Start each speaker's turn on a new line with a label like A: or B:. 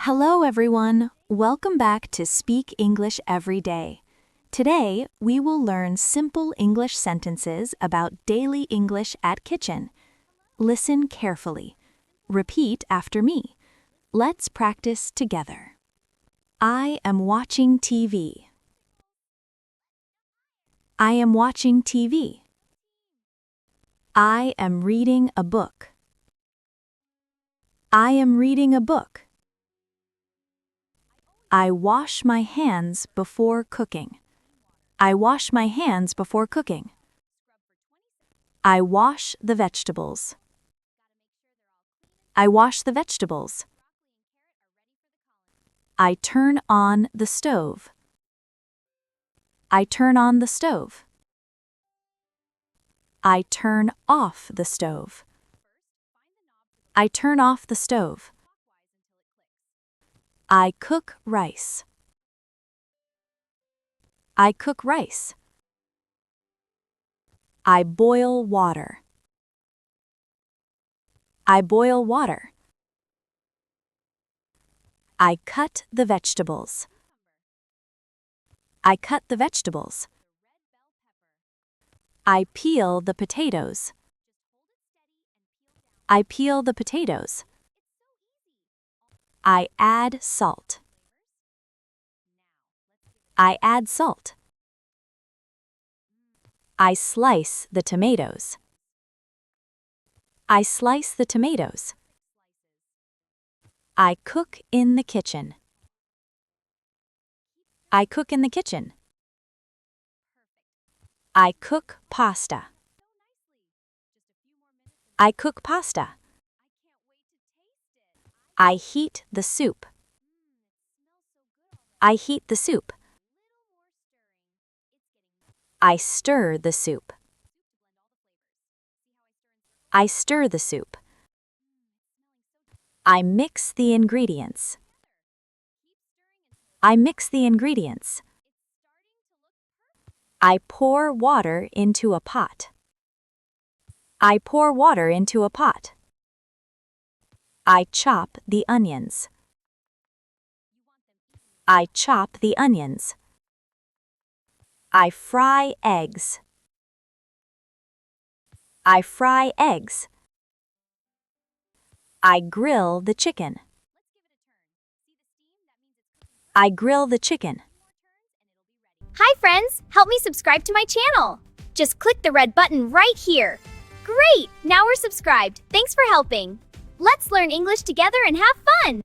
A: Hello everyone, welcome back to Speak English Every Day. Today, we will learn simple English sentences about daily English at kitchen. Listen carefully. Repeat after me. Let's practice together. I am watching TV. I am watching TV. I am reading a book. I am reading a book. I wash my hands before cooking. I wash my hands before cooking. I wash the vegetables. I wash the vegetables. I turn on the stove. I turn on the stove. I turn off the stove. I turn off the stove. I cook rice. I cook rice. I boil water. I boil water. I cut the vegetables. I cut the vegetables. I peel the potatoes. I peel the potatoes. I add salt. I add salt. I slice the tomatoes. I slice the tomatoes. I cook in the kitchen. I cook in the kitchen. I cook pasta. I cook pasta. I heat the soup. I heat the soup. I stir the soup. I stir the soup. I mix the ingredients. I mix the ingredients. I pour water into a pot. I pour water into a pot. I chop the onions. I chop the onions. I fry eggs. I fry eggs. I grill the chicken. I grill the chicken.
B: Hi friends, help me subscribe to my channel. Just click the red button right here. Great, now we're subscribed. Thanks for helping. Let's learn English together and have fun.